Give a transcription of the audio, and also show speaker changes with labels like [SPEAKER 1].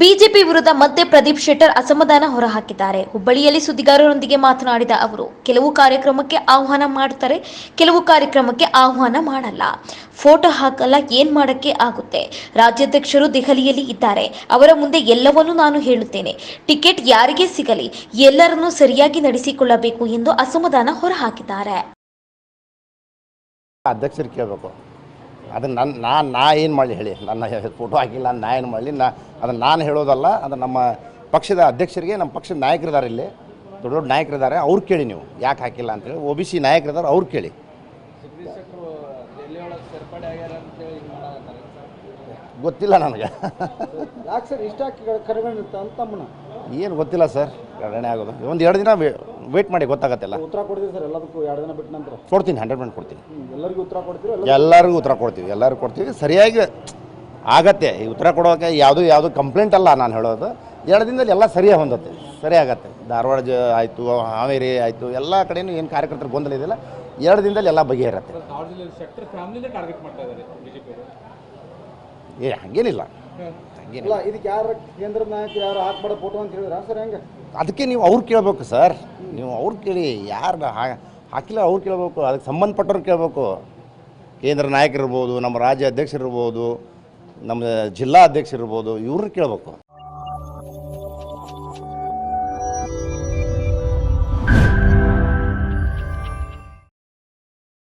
[SPEAKER 1] BJP ವಿರುದ್ಧ ಮತ್ತೆ ಪ್ರದೀಪ್ ಶೆಟ್ಟರ್ ಅಸಮಾಧಾನ ಹೊರಹಾಕಿದ್ದಾರೆ. ಹುಬ್ಬಳ್ಳಿಯಲ್ಲಿ ಸುದ್ದಿಗಾರರೊಂದಿಗೆ ಮಾತನಾಡಿದ ಅವರು, ಕೆಲವು ಕಾರ್ಯಕ್ರಮಕ್ಕೆ ಆಹ್ವಾನ ಮಾಡ್ತಾರೆ, ಕೆಲವು ಕಾರ್ಯಕ್ರಮಕ್ಕೆ ಆಹ್ವಾನ ಮಾಡಲ್ಲ. ಫೋಟೋ ಹಾಕಲ್ಲ, ಏನ್ ಮಾಡಕ್ಕೆ ಆಗುತ್ತೆ? ರಾಜ್ಯಾಧ್ಯಕ್ಷರು ದೆಹಲಿಯಲ್ಲಿ ಇದ್ದಾರೆ, ಅವರ ಮುಂದೆ ಎಲ್ಲವನ್ನೂ ನಾನು ಹೇಳುತ್ತೇನೆ. ಟಿಕೆಟ್ ಯಾರಿಗೇ ಸಿಗಲಿ, ಎಲ್ಲರನ್ನೂ ಸರಿಯಾಗಿ ನಡೆಸಿಕೊಳ್ಳಬೇಕು ಎಂದು ಅಸಮಾಧಾನ ಹೊರಹಾಕಿದ್ದಾರೆ.
[SPEAKER 2] ಅಧ್ಯಕ್ಷರು ಕೇಳಬೇಕು. ಅದನ್ನು ನಾ ಏನು ಮಾಡಲಿ ಹೇಳಿ, ನನ್ನ ಫೋಟೋ ಹಾಕಿಲ್ಲ, ನಾ ಏನು ಮಾಡಲಿ, ಅದನ್ನು ನಾನು ಹೇಳೋದಲ್ಲ. ಅದು ನಮ್ಮ ಪಕ್ಷದ ಅಧ್ಯಕ್ಷರಿಗೆ, ನಮ್ಮ ಪಕ್ಷದ ನಾಯಕರಿದ್ದಾರೆ, ಇಲ್ಲಿ ದೊಡ್ಡ ದೊಡ್ಡ ನಾಯಕರಿದ್ದಾರೆ, ಅವ್ರು ಕೇಳಿ ನೀವು ಯಾಕೆ ಹಾಕಿಲ್ಲ ಅಂತೇಳಿ. OBC ನಾಯಕರಿದ್ದಾರೆ, ಅವ್ರು ಕೇಳಿ. ಗೊತ್ತಿಲ್ಲ ನನಗೆ.
[SPEAKER 3] ಯಾಕೆ ಸರ್ ಇಷ್ಟ ಕಡಿಮೆ
[SPEAKER 2] ಏನು ಗೊತ್ತಿಲ್ಲ ಸರ್, ಕಡಿಮೆ ಆಗೋದು. ಒಂದು 2 ದಿನ ವೇಟ್ ಮಾಡಿ, ಗೊತ್ತಾಗತ್ತೆಲ್ಲ.
[SPEAKER 3] ಉತ್ತರ ಕೊಡ್ತೀವಿ ಸರ್ ಎಲ್ಲದಕ್ಕೂ 2 ದಿನ ಬಿಟ್ಟು ನಂತರ
[SPEAKER 2] ಕೊಡ್ತೀನಿ, 100% ಕೊಡ್ತೀನಿ.
[SPEAKER 3] ಎಲ್ಲರಿಗೂ ಉತ್ತರ ಕೊಡ್ತೀವಿ,
[SPEAKER 2] ಎಲ್ಲರಿಗೂ ಉತ್ತರ ಕೊಡ್ತೀವಿ, ಎಲ್ಲರಿಗೂ ಕೊಡ್ತೀವಿ. ಸರಿಯಾಗಿ ಆಗತ್ತೆ. ಈ ಉತ್ತರ ಕೊಡೋಕೆ ಯಾವುದು ಕಂಪ್ಲೇಂಟ್ ಅಲ್ಲ ನಾನು ಹೇಳೋದು. 2 ದಿನದಲ್ಲಿ ಎಲ್ಲ ಸರಿಯಾಗಿ ಹೊಂದತ್ತೆ, ಸರಿಯಾಗತ್ತೆ. ಧಾರವಾಡ ಆಯಿತು, ಹಾವೇರಿ ಆಯಿತು, ಎಲ್ಲ ಕಡೆಯೂ ಏನು ಕಾರ್ಯಕರ್ತರು ಗೊಂದಲ ಇದೆಯಲ್ಲ, 2 ದಿನದಲ್ಲಿ ಎಲ್ಲ ಬಗೆಹರತ್ತೆ. ಹಾಗೇನಿಲ್ಲ.
[SPEAKER 3] ಇದಕ್ಕೆ ಯಾರು ಕೇಂದ್ರದ ನಾಯಕರು ಯಾರು ಹಾಕ್ಬೇಡ ಫೋಟೋ ಅಂತ ಹೇಳಿದ್ರ ಸರ್? ಹೆಂಗೆ
[SPEAKER 2] ಅದಕ್ಕೆ ನೀವು ಅವ್ರು ಕೇಳಬೇಕು ಸರ್, ನೀವು ಅವ್ರು ಕೇಳಿ. ಯಾರು ಹಾಕಿಲ್ಲ ಅವ್ರು ಕೇಳಬೇಕು, ಅದಕ್ಕೆ ಸಂಬಂಧಪಟ್ಟವ್ರು ಕೇಳಬೇಕು. ಕೇಂದ್ರ ನಾಯಕರಿರ್ಬೋದು, ನಮ್ಮ ರಾಜ್ಯ ಅಧ್ಯಕ್ಷರಿರ್ಬೋದು, ನಮ್ಮ ಜಿಲ್ಲಾ ಅಧ್ಯಕ್ಷರಿರ್ಬೋದು, ಇವ್ರನ್ನ ಕೇಳಬೇಕು.